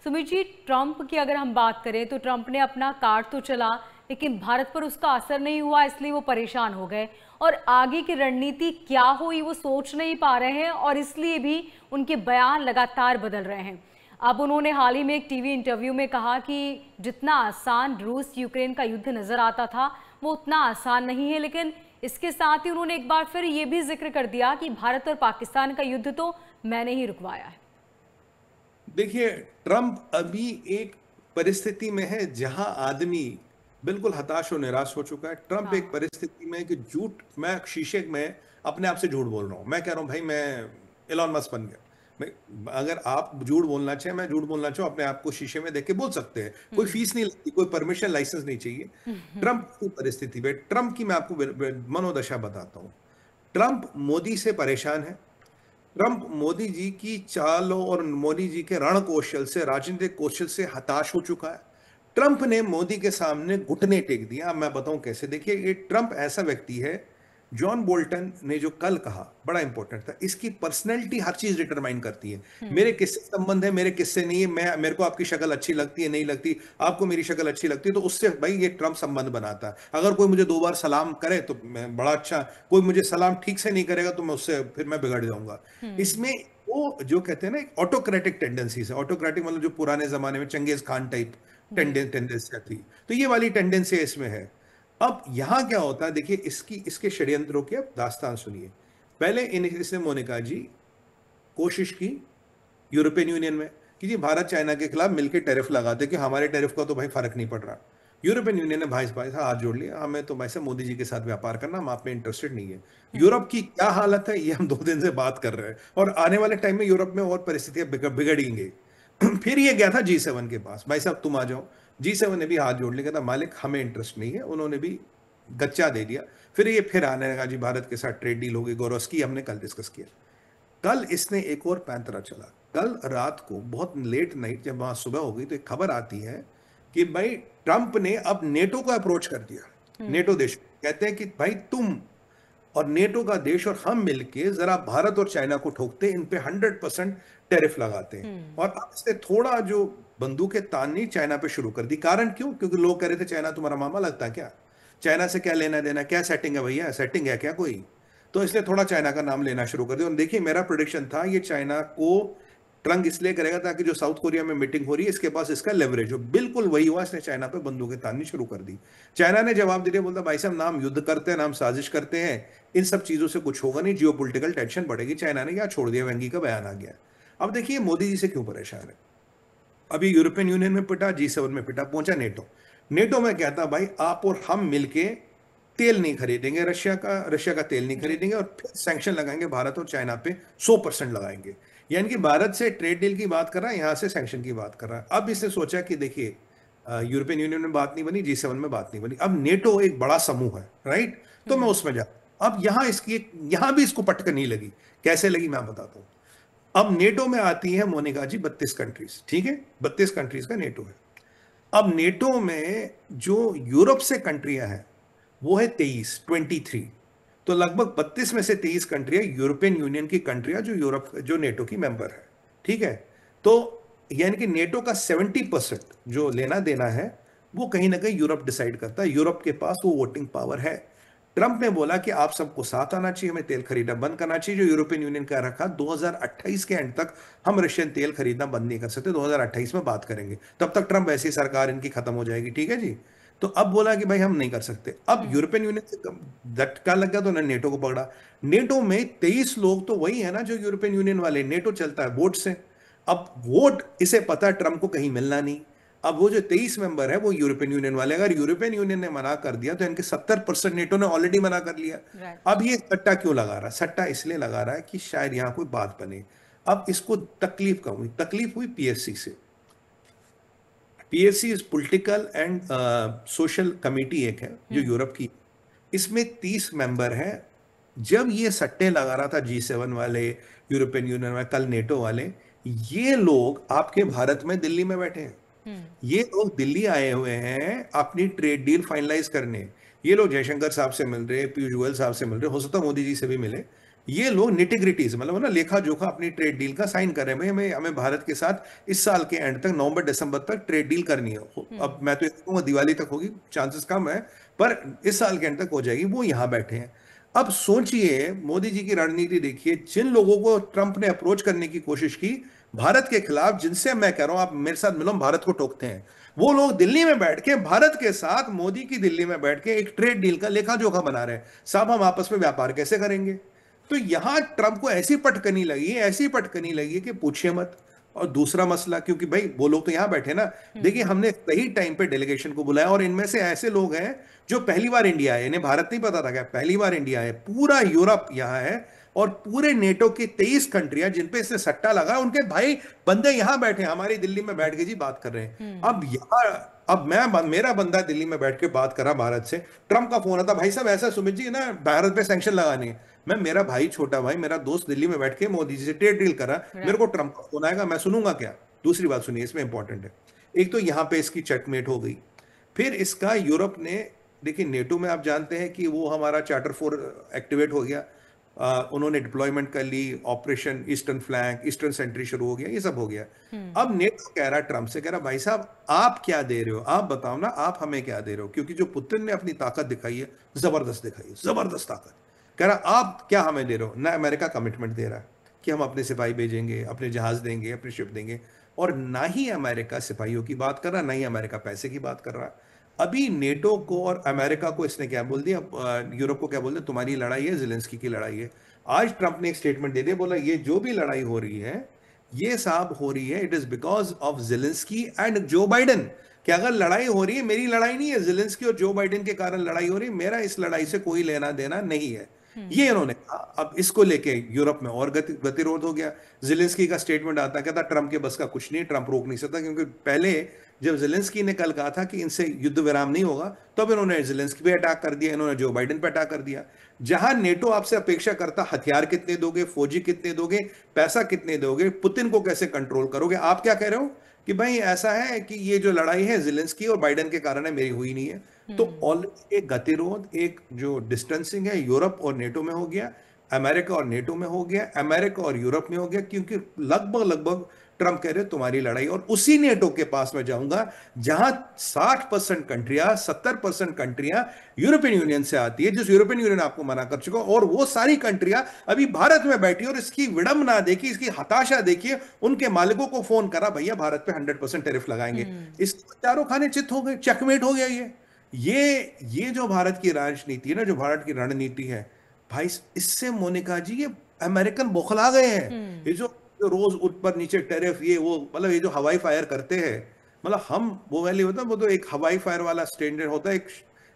Sumit ji, Trump की अगर हम बात करें तो ट्रंप ने अपना कार्ड तो चला, लेकिन भारत पर उसका असर नहीं हुआ, इसलिए वो परेशान हो गए और आगे की रणनीति क्या हुई वो सोच नहीं पा रहे हैं और इसलिए भी उनके बयान लगातार बदल रहे हैं। अब उन्होंने हाल ही में एक टीवी इंटरव्यू में कहा कि जितना आसान रूस यूक्रेन का युद्ध नजर आता था वो उतना आसान नहीं है, लेकिन इसके साथ ही उन्होंने एक बार फिर ये भी जिक्र कर दिया कि भारत और पाकिस्तान का युद्ध तो मैंने ही रुकवाया है। देखिए, ट्रंप अभी एक परिस्थिति में है जहां आदमी बिल्कुल हताश और निराश हो चुका है। ट्रंप एक हाँ। परिस्थिति में है कि झूठ, मैं शीशे में अपने आप से झूठ बोल रहा हूं। मैं कह रहा हूं भाई मैं एलॉन मस्क बन गया। मैं, अगर आप झूठ बोलना चाहे, मैं झूठ बोलना चाहूं, अपने आप को शीशे में देख के बोल सकते हैं। कोई हम्म। फीस नहीं लगती, कोई परमिशन लाइसेंस नहीं चाहिए। ट्रंप की परिस्थिति में, ट्रंप की मैं आपको मनोदशा बताता हूं। ट्रंप मोदी से परेशान है। ट्रंप मोदी जी की चालों और मोदी जी के रण कौशल से, राजनीतिक कौशल से हताश हो चुका है। ट्रंप ने मोदी के सामने घुटने टेक दिया। अब मैं बताऊं कैसे। देखिए, ये ट्रंप ऐसा व्यक्ति है, जॉन बोल्टन ने जो कल कहा बड़ा इंपॉर्टेंट था। इसकी पर्सनैलिटी हर चीज डिटरमाइन करती है। मेरे हम्म। किससे संबंध है, मेरे किससे नहीं है, मैं, मेरे को आपकी शक्ल अच्छी लगती है नहीं लगती, आपको मेरी शक्ल अच्छी लगती है, तो उससे भाई ये ट्रंप संबंध बनाता है। अगर कोई मुझे 2 बार सलाम करे तो मैं बड़ा अच्छा, कोई मुझे सलाम ठीक से नहीं करेगा तो मैं उससे फिर मैं बिगड़ जाऊंगा। हम्म। इसमें वो जो कहते हैं ना, एक ऑटोक्रेटिक टेंडेंसीज है। ऑटोक्रेटिक मतलब जो पुराने जमाने में चंगेज खान टाइप जी। टेंडेंसी थी, तो ये वाली टेंडेंसी इसमें है। अब यहां क्या होता है, देखिए इसके षड्यंत्रों की अब दास्तान सुनिए। पहले इसने, मोनिका जी, कोशिश की यूरोपियन यूनियन में कि जी भारत चाइना के खिलाफ मिलकर टैरिफ लगाते कि हमारे टैरिफ का तो भाई फर्क नहीं पड़ रहा। यूरोपियन यूनियन ने भाई भाई हाथ जोड़ लिया, हमें तो भाई साहब मोदी जी के साथ व्यापार करना, हम आप में इंटरेस्टेड नहीं है। हम्म। यूरोप की क्या हालत है ये हम 2 दिन से बात कर रहे हैं, और आने वाले टाइम में यूरोप में और परिस्थितियां बिगड़ेंगी। फिर ये गया था G7 के पास, भाई साहब तुम आ जाओ। G7 ने भी हाथ जोड़ लिया, था मालिक हमें इंटरेस्ट नहीं है, उन्होंने भी गच्चा दे दिया। फिर ये फिर आने लगा जी भारत के साथ ट्रेड डील होगी, गोरस्की हमने कल डिस्कस किया। कल इसने एक और पैंतरा चला। कल रात को बहुत लेट नाइट, जब वहां सुबह हो गई, तो एक खबर आती है कि भाई ट्रंप ने अब नेटो को अप्रोच कर दिया। नेटो हम्म। देश कहते हैं कि भाई तुम और नेटो का देश और हम मिलके जरा भारत और चाइना को ठोकते, इन पे 100% टैरिफ लगाते हैं। हम्म। और अब इसने थोड़ा जो बंदूकें ताननी चाइना पे शुरू कर दी। कारण क्यों? क्योंकि लोग कह रहे थे चाइना तुम्हारा मामा लगता है क्या, चाइना से क्या लेना देना, क्या सेटिंग है भैया, सेटिंग है क्या कोई? तो इसलिए थोड़ा चाइना का नाम लेना शुरू कर दिया। और देखिए, मेरा प्रोडिक्शन था ये चाइना को ट्रंप इसलिए करेगा ताकि जो साउथ कोरिया में मीटिंग हो रही है इसके पास इसका लेवरेज हो। बिल्कुल वही हुआ, इसने चाइना पे बंदूकें ताननी शुरू कर दी। चाइना ने जवाब दे दिया, बोलता भाई साहब नाम युद्ध करते हैं, नाम साजिश करते हैं, इन सब चीजों से कुछ होगा नहीं, जियोपॉलिटिकल टेंशन बढ़ेगी। चाइना ने क्या छोड़ दिया, वेंगी का बयान आ गया। अब देखिए मोदी जी से क्यों परेशान है। अभी यूरोपियन यूनियन में पिटा, G7 में पिटा, पहुंचा नेटो। नेटो में कहता भाई आप और हम मिलके तेल नहीं खरीदेंगे रशिया का तेल नहीं जी। खरीदेंगे, और फिर सैंक्शन लगाएंगे भारत और चाइना पे, 100% लगाएंगे। यानी कि भारत से ट्रेड डील की बात कर रहा है, यहां से सैंक्शन की बात कर रहा है। अब इसने सोचा कि देखिए यूरोपियन यूनियन में बात नहीं बनी, G7 में बात नहीं बनी, अब नेटो एक बड़ा समूह है, राइट? तो मैं हम्म। उसमें जा, अब यहां भी इसको पटक नहीं लगी। कैसे लगी मैं बताता हूं। अब नेटो में आती है मोनिका जी 32 कंट्रीज, ठीक है, 32 कंट्रीज का नेटो है। अब नेटो में जो यूरोप से कंट्रियां हैं वो है 23। तो लगभग 32 में से 23 कंट्रियां यूरोपियन यूनियन की कंट्रियां, जो नेटो की मेंबर है, ठीक है। तो यानी कि नेटो का 70% जो लेना देना है वो कहीं ना कहीं यूरोप डिसाइड करता है। यूरोप के पास वो वोटिंग पावर है। ट्रंप ने बोला कि आप सबको साथ आना चाहिए, हमें तेल खरीदना बंद करना चाहिए। जो यूरोपियन यूनियन का रखा 2028 के एंड तक हम रशियन तेल खरीदना बंद नहीं कर सकते, 2028 में बात करेंगे, तब तक ट्रंप ऐसी सरकार इनकी खत्म हो जाएगी, ठीक है जी। तो अब बोला कि भाई हम नहीं कर सकते। अब हम्म। यूरोपियन यूनियन से झटका लग गया तो उन्होंने नेटो को पकड़ा। नेटो में 23 लोग तो वही है ना जो यूरोपियन यूनियन वाले। नेटो चलता है वोट से। अब वोट इसे पता है ट्रंप को कहीं मिलना नहीं। अब वो जो 23 मेंबर है वो यूरोपियन यूनियन वाले, अगर यूरोपियन यूनियन ने मना कर दिया तो इनके 70% नेटो ने ऑलरेडी मना कर लिया। राइट। अब ये सट्टा क्यों लगा रहा है? सट्टा इसलिए लगा रहा है कि शायद यहां कोई बात बने। अब इसको तकलीफ का हुई, तकलीफ हुई पीएससी से। PSC is political and social committee, एक है जो हम्म। यूरोप की। इसमें 30 मेंबर हैं। जब ये सट्टे लगा रहा था G7 वाले, यूरोपियन यूनियन वाले, कल नेटो वाले, ये लोग आपके भारत में दिल्ली में बैठे हैं। हम्म। ये लोग दिल्ली आए हुए हैं अपनी ट्रेड डील फाइनलाइज करने। ये लोग जयशंकर साहब से मिल रहे, पीयूष गोयल साहब से मिल रहे, हो सकता है मोदी जी से भी मिले। ये लोग निटिग्रिटीज मतलब ना लेखा जोखा अपनी ट्रेड डील का साइन कर रहे हैं, भाई हमें हमें भारत के साथ इस साल के एंड तक नवंबर दिसंबर तक ट्रेड डील करनी है। अब मैं तो ये कहूंगा दिवाली तक होगी, चांसेस कम है, पर इस साल के एंड तक हो जाएगी। वो यहां बैठे हैं। अब सोचिए मोदी जी की रणनीति देखिए, जिन लोगों को ट्रंप ने अप्रोच करने की कोशिश की भारत के खिलाफ, जिनसे मैं कह रहा हूं आप मेरे साथ मिलो, भारत को टोकते हैं, वो लोग दिल्ली में बैठ के भारत के साथ, मोदी की दिल्ली में बैठ के एक ट्रेड डील का लेखा जोखा बना रहे हैं। साहब हम आपस में व्यापार कैसे करेंगे? तो यहां ट्रंप को ऐसी पटकनी लगी, ऐसी पटकनी लगी कि पूछिए मत। और दूसरा मसला, क्योंकि भाई वो लोग तो यहां बैठे ना, देखिए हमने सही टाइम पे डेलीगेशन को बुलाया, और इनमें से ऐसे लोग हैं जो पहली बार इंडिया आए, इन्हें भारत नहीं पता था क्या, पहली बार इंडिया आए, पूरा यूरोप यहां है, और पूरे नेटो की 23 कंट्रियां जिन पे इसने सट्टा लगा, उनके भाई बंदे यहां बैठे, हमारी दिल्ली में बैठ के जी बात कर रहे हैं। अब यहां, अब मेरा बंदा दिल्ली में बैठ के बात करा भारत से, ट्रंप का फोन आता, भाई साहब ऐसा सुमित जी ना भारत पे सैंक्शन लगाने हैं। मेरा भाई, छोटा भाई, मेरा दोस्त दिल्ली में बैठ के मोदी जी से ट्रेड डील करा, मेरे को ट्रंप का फोन आएगा, मैं सुनूंगा क्या? दूसरी बात सुनिए, इसमें इंपॉर्टेंट है, एक तो यहां पे इसकी चेकमेट हो गई, फिर इसका यूरोप ने, देखिए नेटो में आप जानते हैं कि वो हमारा चार्टर 4 एक्टिवेट हो गया, उन्होंने डिप्लॉयमेंट कर ली, operation eastern flank, eastern sentry शुरू हो गया, ये सब हो गया। अब नेटो कह रहा, ट्रंप से कह रहा, भाई साहब आप क्या दे रहे हो, आप बताओ ना, आप हमें क्या दे रहे हो? क्योंकि जो पुतिन ने अपनी ताकत दिखाई है, जबरदस्त दिखाई है, जबरदस्त ताकत। कह रहा आप क्या हमें दे रहे हो? ना अमेरिका कमिटमेंट दे रहा है कि हम अपने सिपाही भेजेंगे, अपने जहाज देंगे, अपने शिप देंगे, और ना ही अमेरिका सिपाहियों की बात कर रहा, ना ही अमेरिका पैसे की बात कर रहा। अभी नेटो को और अमेरिका को इसने क्या बोल दिया, यूरोप को क्या बोल दिया, तुम्हारी लड़ाई है, जेलेंस्की की लड़ाई है। आज ट्रंप ने एक स्टेटमेंट दे दिया, बोला ये जो भी लड़ाई हो रही है, ये साहब हो रही है, it is because of Zelensky and Joe Biden. कि अगर लड़ाई हो रही है, मेरी लड़ाई नहीं है, जेलेंस्की और जो बाइडेन के कारण लड़ाई हो रही है, मेरा इस लड़ाई से कोई लेना देना नहीं है, ये इन्होंने कहा। अब इसको लेके यूरोप में और गतिरोध हो गया। जेलेंस्की का स्टेटमेंट आता, कहता ट्रंप के बस का कुछ नहीं, ट्रंप रोक नहीं सकता, क्योंकि पहले जब जेलेंस्की ने कल कहा था कि इनसे युद्ध विराम नहीं होगा, तब तो इन्होंने जेलेंस्की पे अटैक कर दिया, इन्होंने जो बाइडेन पे अटैक कर दिया। जहां नेटो आपसे अपेक्षा करता हथियार कितने दोगे, फौजी कितने दोगे, पैसा कितने दोगे, पुतिन को कैसे कंट्रोल करोगे, आप क्या कह रहे हो कि भाई ऐसा है कि ये जो लड़ाई है जेलेंस्की और बाइडेन के कारण है, मेरी हुई नहीं है। तो ऑलरेडी एक गतिरोध, एक जो डिस्टेंसिंग है यूरोप और नेटो में हो गया, अमेरिका और नेटो में हो गया, अमेरिका और यूरोप में हो गया, क्योंकि लगभग लगभग ट्रंप कह रहे तुम्हारी लड़ाई। और उसी नेटो के पास में जाऊंगा जहां 60% कंट्रियां, 70% कंट्रियां यूरोपियन यूनियन से आती है, जिस यूरोपियन यूनियन आपको मना कर चुका, और वो सारी कंट्रियां अभी भारत में बैठी। और इसकी विडंबना देखिए, इसकी हताशा देखिए, उनके मालिकों को फोन करा, भैया भारत पे 100% टैरिफ लगाएंगे। इस चारों खाने चित हो गए, चेकमेट हो गया। ये जो भारत की राजनीति है ना, जो भारत की रणनीति है भाई, इससे मोनिका जी ये अमेरिकन बौखला गए हैं। ये जो रोज ऊपर नीचे टैरिफ, ये वो, मतलब ये जो हवाई फायर करते हैं, मतलब हम वो वाली होता है, वो तो एक हवाई फायर वाला स्टैंडर्ड होता है,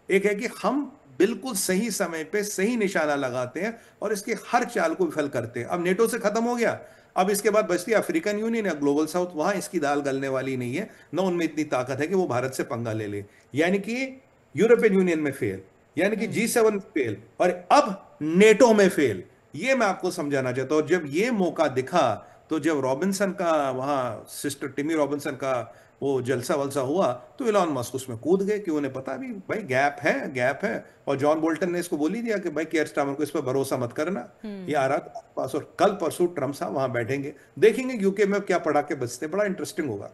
एक है कि हम बिल्कुल सही समय पे सही निशाना लगाते हैं और इसके हर चाल को विफल करते हैं। अब नेटो से खत्म हो गया, अब इसके बाद बचती अफ्रीकन यूनियन या ग्लोबल साउथ, वहां इसकी दाल गलने वाली नहीं है, ना उनमें इतनी ताकत है कि वो भारत से पंगा ले ले। यानी कि यूरोपियन यूनियन में फेल, यानी कि G7 में फेल, और अब नेटो में फेल। ये मैं आपको समझाना चाहता हूं। जब ये मौका दिखा, तो जब रॉबिन्सन का वहां सिस्टर टिमी रॉबिन्सन का वो जलसा वलसा हुआ, तो इलॉन मस्क उसमें कूद गए, कि उन्हें पता भी भाई गैप है, गैप है। और जॉन बोल्टन ने इसको बोल ही दिया कि भाई केयर स्टार्मर को इस पर भरोसा मत करना, ये आ रहा था पास। और कल परसों ट्रंप साहब वहां बैठेंगे, देखेंगे यूके में क्या पढ़ा के बचते, बड़ा इंटरेस्टिंग होगा।